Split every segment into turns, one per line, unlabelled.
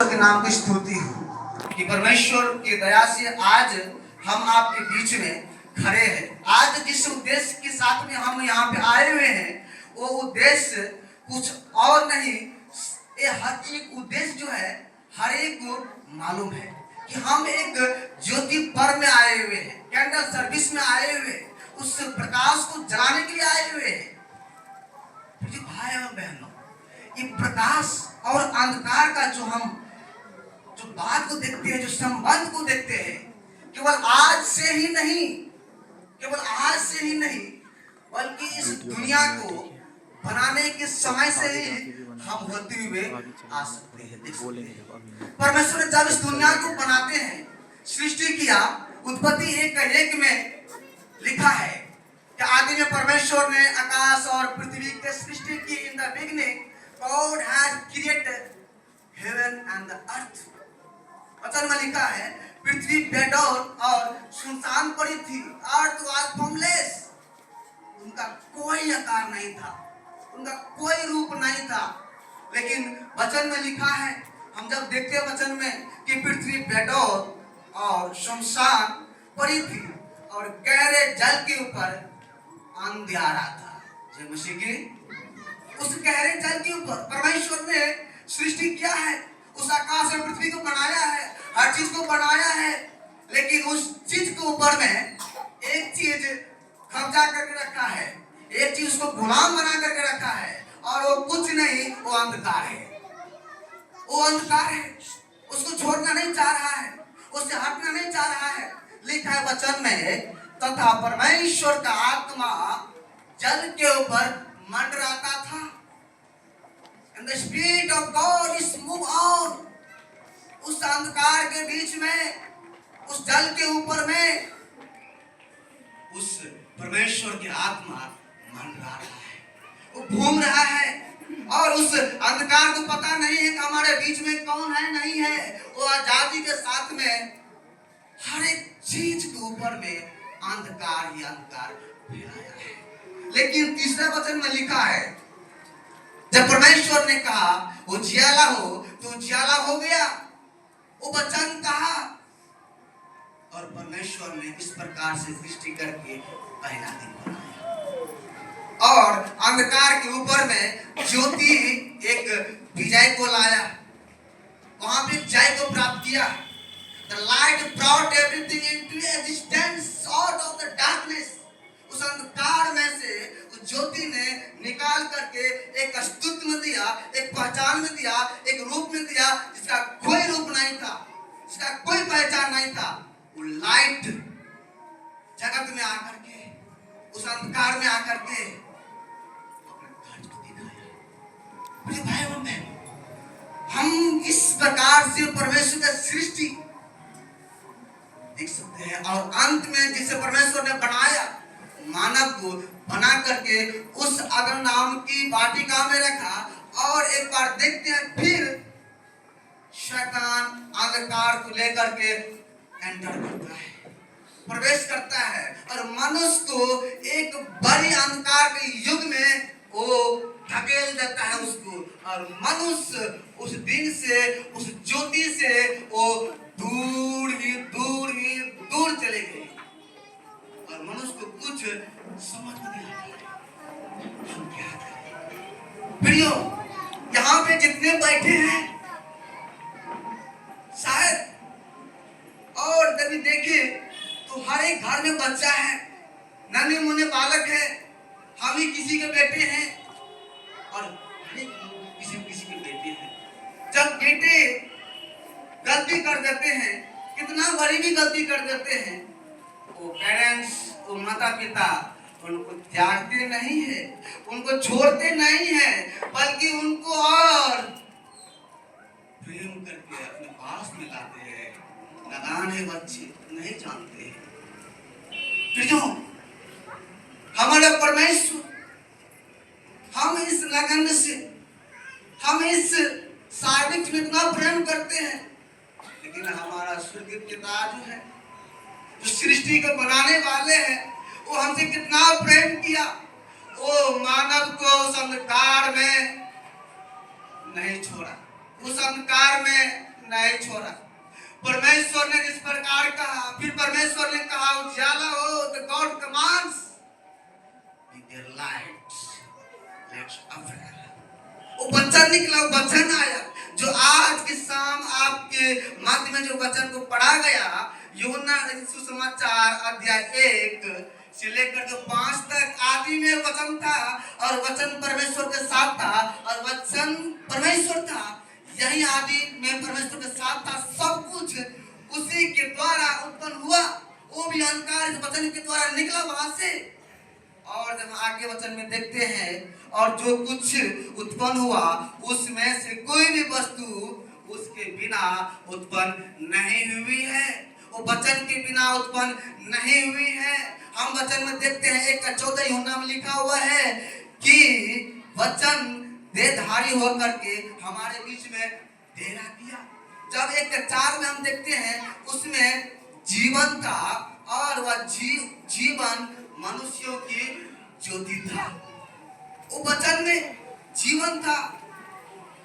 के नाम की स्तुति हो कि परमेश्वर की दया से आज हम आपके बीच में खड़े हैं। आज जिस उद्देश्य के साथ में हम यहाँ पे आए हुए हैं वो उद्देश्य कुछ और नहीं, ये हर एक उद्देश्य जो है हर एक को मालूम है कि हम एक ज्योति पर्व में आए हुए हैं, कैंडल सर्विस में आए हुए हैं, उस प्रकाश को जलाने के लिए आए हुए हैं। भाई और बहनों, ये प्रकाश और अंधकार का जो बात को देखते हैं, जो संबंध को देखते हैं, केवल आज से ही नहीं बल्कि इस दुनिया को बनाने के समय से ही हम होते हुए आ सकते हैं। परमेश्वर ने जब इस दुनिया को बनाते हैं, सृष्टि किया, उत्पत्ति 1:1 में लिखा है कि आदि में परमेश्वर ने आकाश और पृथ्वी के सृष्टि की। In the beginning God has created heaven and the earth। वचन में लिखा है पृथ्वी बेडौल और सुनसान पड़ी थी, अर्थ वाज फॉर्मलेस, उनका कोई आकार नहीं था, उनका कोई रूप नहीं था। लेकिन वचन में लिखा है, हम जब देखते हैं वचन में कि पृथ्वी बेडौल और सुनसान पड़ी थी और गहरे जल के ऊपर अंधियारा था। जय मसीह की। उस गहरे जल के ऊपर परमेश्वर ने सृष्टि किया है, उस आकाश और पृथ्वी को बनाया है, हर चीज को बनाया है। लेकिन उस चीज के ऊपर में एक चीज कब्जा करके रखा है, एक चीज उसको गुलाम बना करके रखा है, और वो कुछ नहीं, वो अंधकार है। वो अंधकार है, उसको छोड़ना नहीं चाह रहा है, उससे हटना नहीं चाह रहा है। लिखा है वचन में, तथा परमेश्वर का आत्मा जल के ऊपर मंडराता था। And the spirit of God is move on। उस अंधकार के बीच में, उस जल के ऊपर में, उस परमेश्वर की आत्मा मंडरा रहा है, वो घूम रहा है। और उस अंधकार को पता नहीं है कि हमारे बीच में कौन है, नहीं है। वो आजादी के साथ में हर एक चीज के ऊपर में अंधकार ही अंधकार फैलाया है। लेकिन तीसरे वचन में लिखा है, जब परमेश्वर ने कहा वो जियाला हो, तो जियाला हो गया। वो वचन कहा और परमेश्वर ने इस प्रकार से सृष्टि करके पहला दिन बनाया और अंधकार के ऊपर में ज्योति एक विजय को लाया, वहां पे जय को प्राप्त किया। The light brought everything into existence out of the darkness। उस अंधकार में से ज्योति ने निकाल करके एक अस्तित्व में दिया, एक पहचान में दिया, एक रूप में दिया जिसका कोई रूप नहीं था, जिसका कोई पहचान नहीं था। वो लाइट जगत में आकर के, उस अंधकार में आकर के अपने घाट को दिखाया। मेरे भाई और बहन, हम इस प्रकार से परमेश्वर का सृष्टि देख सकते हैं। और अंत में जिसे परमेश्वर ने बनाया, मानव को बना करके उस अदम नाम की वाटिका में रखा। और एक बार देखते हैं, फिर शैतान अंधकार को लेकर के एंटर करता है, प्रवेश करता है और मनुष्य को एक बड़ी अंधकार के युग में वो धकेल देता है उसको। और मनुष्य उस दिन से, उस ज्योति से वो दूर चले गए और मनुष्य को कुछ समझ नहीं आता हम क्या करें। प्रियो, यहाँ पे जितने बैठे हैं शायद, और कभी देखे तो हर एक घर में बच्चा है, नन्हे मुन्ने बालक है, हम ही किसी के बेटे हैं और हर एक किसी के बेटे हैं। जब बेटे गलती कर देते हैं, कितना बड़ी भी गलती कर देते हैं, वो पेरेंट्स, वो माता पिता उनको त्यागते नहीं है, उनको छोड़ते नहीं है, बल्कि उनको और प्रेम करके अपने पास में लाते हैं। नादान है बच्चे, नहीं जानते हैं। तो हमारा परमेश्वर, हम इस लगन से, हम इस सार्वजनिक में इतना प्रेम करते हैं, लेकिन हमारा स्वर्गीय पिता जो है, जो सृष्टि को बनाने वाले हैं, वो हमसे कितना प्रेम किया। वो मानव को उस अंधकार में नहीं छोड़ा, उस अंधकार में नहीं छोड़ा। परमेश्वर ने इस प्रकार कहा, फिर परमेश्वर ने कहा उजाला हो, the God commands with their light let's affair. वो वचन निकला, वो वचन आया जो आज की शाम आपके मध्य में जो वचन को पढ़ा गया, यूहन्ना सुसमाचार अध्याय 1 से लेकर के 5 तक आदि में वचन था और वचन परमेश्वर के साथ था और वचन परमेश्वर था। यही आदि में परमेश्वर के साथ था, सब कुछ उसी के द्वारा उत्पन्न हुआ। वो भी अंधकार इस वचन के द्वारा निकला वहां से। और जब आगे वचन में देखते हैं, और जो कुछ उत्पन्न हुआ उसमें से कोई भी वस्तु उसके बिना उत्पन्न नहीं हुई है, वो वचन के बिना उत्पन्न नहीं हुई है। हम वचन में देखते हैं 1:14 यूहन्ना में लिखा हुआ है कि वचन देहधारी होकर के हमारे बीच में डेरा किया। जब 1:4 में हम देखते हैं उसमें जीवन था और वह जीवन मनुष्यों की ज्योति था। वो वचन में जीवन था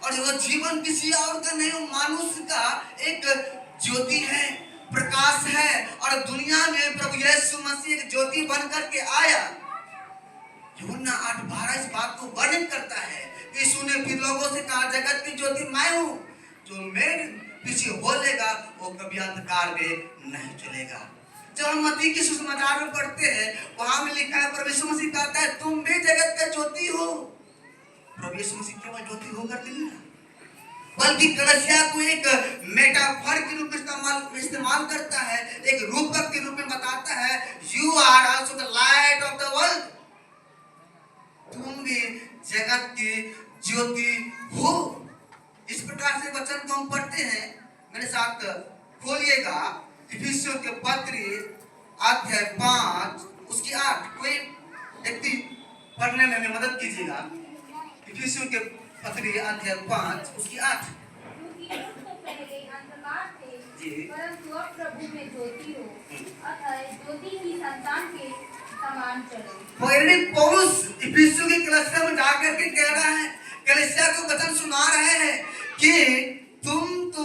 और वो जीवन किसी और का नहीं, वो मनुष्य का एक ज्योति है, प्रकाश है। और दुनिया में प्रभु यीशु मसीह एक ज्योति बनकर के आया। यूहन्ना 8:12 इस बात को वर्णन करता है। यीशु ने फिर लोगों से कहा, जगत की ज्योति मैं हूँ, जो मेरे पीछे बोलेगा वो कभी अंधकार में नहीं चलेगा। जब हम मत्ती के सुसमाचार में पढ़ते हैं, वहां में लिखा है, प्रभु यीशु मसीह कहता है तुम भी जगत का ज्योति हो। प्रभु यीशु मसीह केवल ज्योति होकर नहीं, बल्कि कलीसिया को एक मेटाफर के रूप में इस्तेमाल करता है, एक रूपक के रूप में बताता है, you are also the light of the world. तुम भी जगत की ज्योति हो। इस प्रकार से वचन को हम पढ़ते हैं। मेरे साथ खोलिएगा इफिसियों के पत्र अध्याय 5 उसकी 8। कोई व्यक्ति पढ़ने में मदद कीजिएगा। इफिसियों के पत्र अध्याय 5 उसकी 8।
तो पहले अंधकार थे, परंतु अब प्रभु में ज्योति हो, अतः ज्योति की संतान के समान चलो।
पौलुस इफिसियों की कलीसिया में जाकर के कह रहा है, कलीसिया को वचन सुना रहे हैं कि तुम तो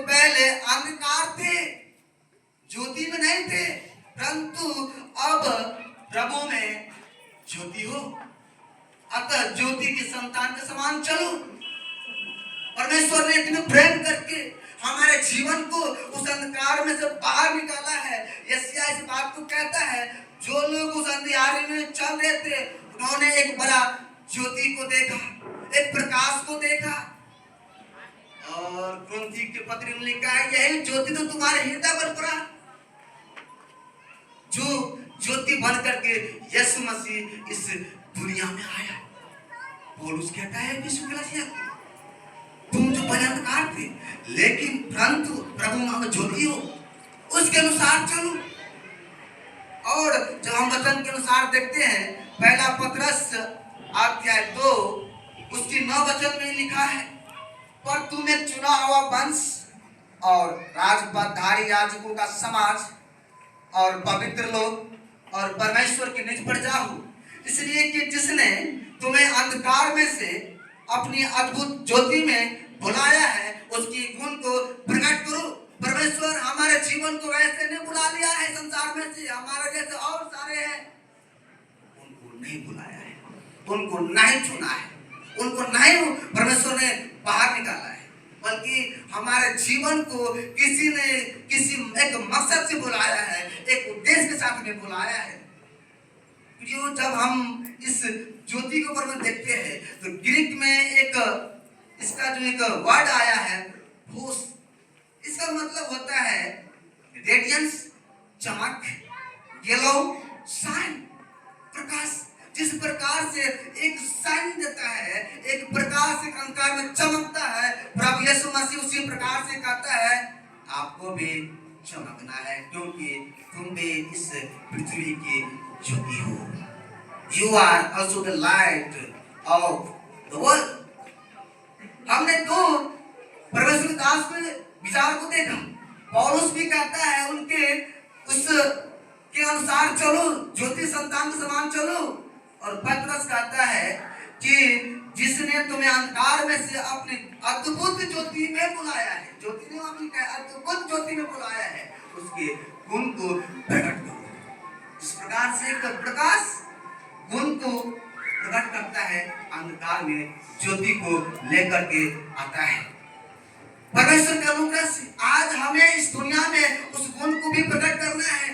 पहले अंधकार थे, ज्योति में नहीं थे, परंतु अब प्रभु में ज्योति हो, अतः ज्योति के संतान के समान चलो। परमेश्वर ने इतने प्रेम करके हमारे जीवन को उस अंधकार में से बाहर निकाला है। यशायाह इस बात को कहता है, जो लोग उस अंधियारे में चल रहे थे उन्होंने एक बड़ा ज्योति को देखा, एक प्रकाश को देखा। और कुरिन्थी के पत्र में लिखा है, यही ज्योति तो तुम्हारे हृदय पर पड़ा, जो ज्योति बन करके यीशु मसीह इस दुनिया में आया। पौलुस कहता है विश्व कलीसिया को, तुम जो पहले अंधकार थे लेकिन परंतु प्रभु में ज्योति हो, उसके अनुसार चलो। और जब हम वचन के अनुसार देखते हैं, पहला पत्रस अध्याय 2 उसकी 9 वचन में लिखा है, पर तूने चुना हुआ वंश और राजपदधारी याजकों का समाज और पवित्र लोग और परमेश्वर के निज प्रजा हो, इसलिए कि जिसने तुम्हें अंधकार में से अपनी अद्भुत ज्योति में बुलाया है, उसकी गुण को प्रकट करो। परमेश्वर हमारे जीवन को वैसे नहीं बुला लिया है संसार में से, हमारे जैसे और सारे हैं, उनको नहीं बुलाया है, उनको नहीं चुना है, उनको नहीं परमेश्वर ने बाहर निकाला है, बल्कि हमारे जीवन को किसी ने किसी एक मकसद से बुलाया है, एक उद्देश्य के साथ में बुलाया है। जो जब हम इस ज्योति के ऊपर में देखते हैं तो ग्रीक में एक इसका जो एक वर्ड आया है भूस, इसका मतलब होता है रेडियंस, चमक, येलो, शाइन, प्रकाश। जिस प्रकार से एक शाइन देता है, एक प्रकाश एक अंधकार में चमकता है, प्रभु यीशु मसीह उसी प्रकार से कहता है आपको भी चमकना है, क्योंकि तुम भी इस पृथ्वी की ज्योति हो। You are also the light of the world. हमने तो परमेश्वर दास के विचार को देखा, पौलुस भी कहता है उनके उस के अनुसार चलो, ज्योति संतान के समान चलो। और पतरस कहता है कि जिसने तुम्हें अंधकार में से अपने अद्भुत ज्योति में बुलाया है, ज्योति ने अपनी अद्भुत ज्योति में बुलाया है, उसके गुण को प्रकट करो। इस प्रकार से एक प्रकाश गुण को प्रकट करता है, अंधकार में ज्योति को लेकर के आता है। परमेश्वर का अनुग्रह से आज हमें इस दुनिया में उस गुण को भी प्रकट करना है,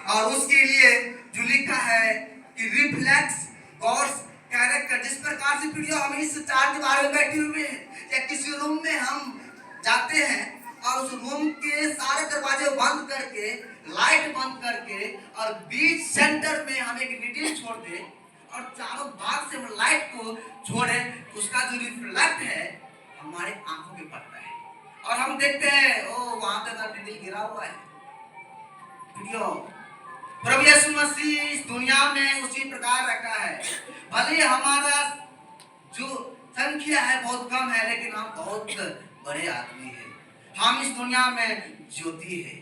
और उसके लिए जो लिखा है कि रिफ्लेक्स गॉड्स कैरेक्टर। जिस प्रकार से प्रियो हम इस चार दीवार में बैठे हुए हैं या किसी रूम में हम जाते हैं और उस रूम के सारे दरवाजे बंद करके, लाइट बंद करके, और बीच सेंटर में हम एक निडल छोड़ दे और चारों भाग से हम लाइट को छोड़े, उसका जो रिफ्लेक्ट है हमारे आंखों पे पड़ता है और हम देखते हैं ओ वहां पे निडल गिरा हुआ है। प्रियो प्रभु यीशु मसीह इस दुनिया में उसी प्रकार रखा है। भले हमारा जो संख्या है बहुत कम है, लेकिन हम बहुत बड़े आदमी हैं। हम इस दुनिया में ज्योति है।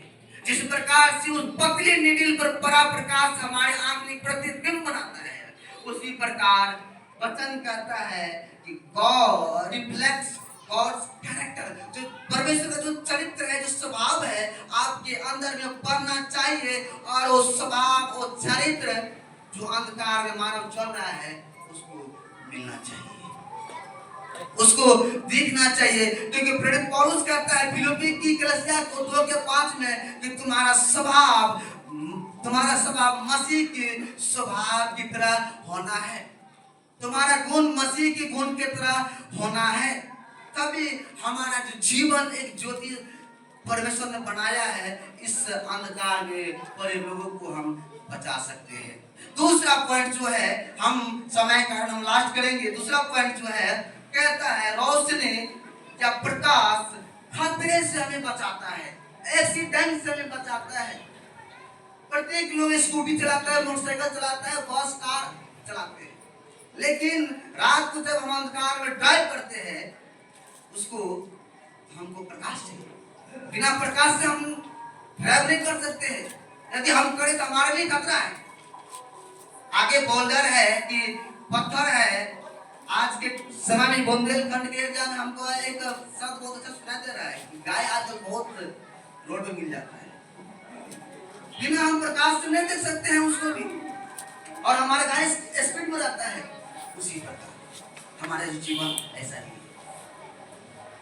जिस प्रकार से उस पतली निडल पर बड़ा प्रकाश हमारे आंख में प्रतिबिंब बनाता है, उसी प्रकार वचन कहता है कि गॉड रिफ्लेक्ट्स गॉड्स कैरेक्टर। जो परमेश्वर का जो चरित्र है, जो स्वभाव है, आपके अंदर में पढ़ना चाहिए, और वो स्वभाव वो चरित्र जो अंधकार में मानव चल रहा है उसको मिलना चाहिए, उसको दिखना चाहिए। क्योंकि प्रेरित पौलुस कहता है फिलिप्पी की कलीसिया को 2:5 में कि तुम्हारा स्वभाव मसीह के स्वभाव की तरह होना है, तुम्हारा गुण मसीह के गुण की तरह होना है। तभी हमारा जो जीवन एक ज्योति परमेश्वर ने बनाया है, इस अंधकार में पड़े लोगों को हम बचा सकते हैं। दूसरा पॉइंट जो है, हम समय कारण हम लास्ट करेंगे। दूसरा पॉइंट जो है कहता है रोशनी या प्रकाश खतरे से हमें बचाता है, एक्सीडेंट से हमें बचाता है। प्रत्येक लोग स्कूटी चलाता है, मोटरसाइकिल चलाता है, बस कार चलाते हैं, लेकिन रात को जब हम अंधकार में ड्राइव करते हैं उसको हमको प्रकाश चाहिए। बिना प्रकाश से हम ड्राइव नहीं कर सकते हैं। यदि हम करें तो हमारे लिए खतरा है। आगे बोल्डर है कि पत्थर है। आज के समय में बुंदेलखंड के एरिया में हमको एक शब्द बहुत अच्छा सुनाई दे रहा है कि गाय आजकल बहुत रोड पे मिल जाता है। बिना हम प्रकाश से नहीं देख सकते हैं उसको भी, और हमारा गाय स्पीड में जाता है। उसी प्रकार हमारा जीवन ऐसा ही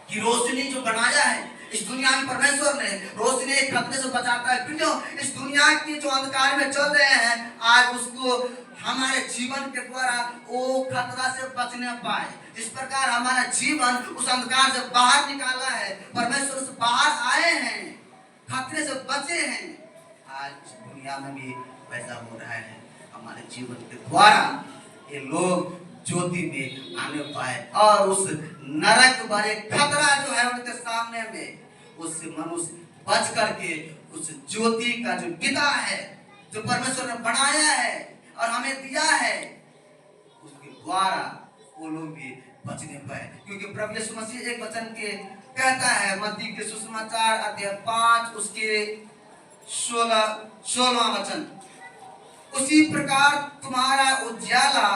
कि रोशनी जो बनाया है इस दुनिया में परमेश्वर ने, रोशनी एक खतरे से बचाता है। क्यों? इस दुनिया की जो अंधकार में चल रहे हैं, आज उसको हमारे जीवन के द्वारा वो खतरा से बचने पाए। जिस प्रकार हमारा जीवन उस अंधकार से बाहर निकाला है, परमेश्वर से बाहर आए हैं, खतरे से बचे हैं, आज दुनिया में भी वैसा हो रहा है। हमारे जीवन के द्वारा ये लोग ज्योति में आने पाए और उस नरक भरे खतरा जो है उनके सामने में, उससे मनुष्य बच करके उस ज्योति का जो पिता है, जो परमेश्वर ने बनाया है और हमें दिया है, उसके द्वारा वो लोग भी बचने पाए। क्योंकि प्रभु यीशु मसीह एक वचन के कहता है, मत्ती के सुसमाचार अध्याय 5 उसके 16वां वचन, उसी प्रकार तुम्हारा उजाला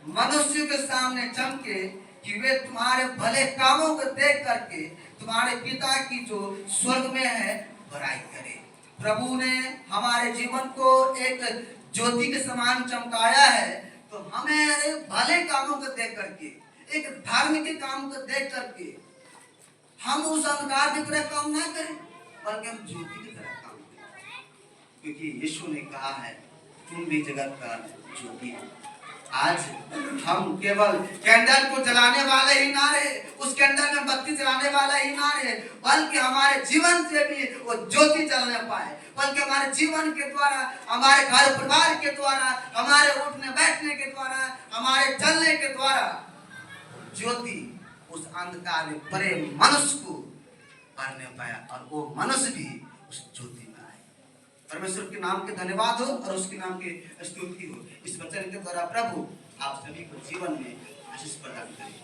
मनुष्य के सामने चमके कि वे तुम्हारे भले कामों को देख करके तुम्हारे पिता की जो स्वर्ग में है बड़ाई करे। प्रभु ने हमारे जीवन को एक ज्योति के समान चमकाया है, तो हमें भले कामों को देख करके, एक धर्म के काम को देख करके हम उस अंधकार की तरह काम ना करें, बल्कि हम ज्योति की तरह काम करें। क्योंकि यीशु ने कहा है तुम भी जगत का ज्योति हो। आज हम केवल कैंडल को जलाने वाले ही ना रहे, उस कैंडल में बत्ती जलाने वाला ही ना रहे, बल्कि हमारे जीवन से भी वो ज्योति जलने पाए, बल्कि हमारे जीवन के द्वारा, हमारे घर परिवार के द्वारा, हमारे उठने बैठने के द्वारा, हमारे चलने के द्वारा ज्योति उस अंधकार में पड़े मनुष्य को भरने पाया और वो मनुष्य भी उस ज्योति में आए। परमेश्वर के नाम के धन्यवाद हो और उसके नाम के स्तुति हो। इस वचन के द्वारा प्रभु आप सभी को जीवन में आशीष प्रदान करें।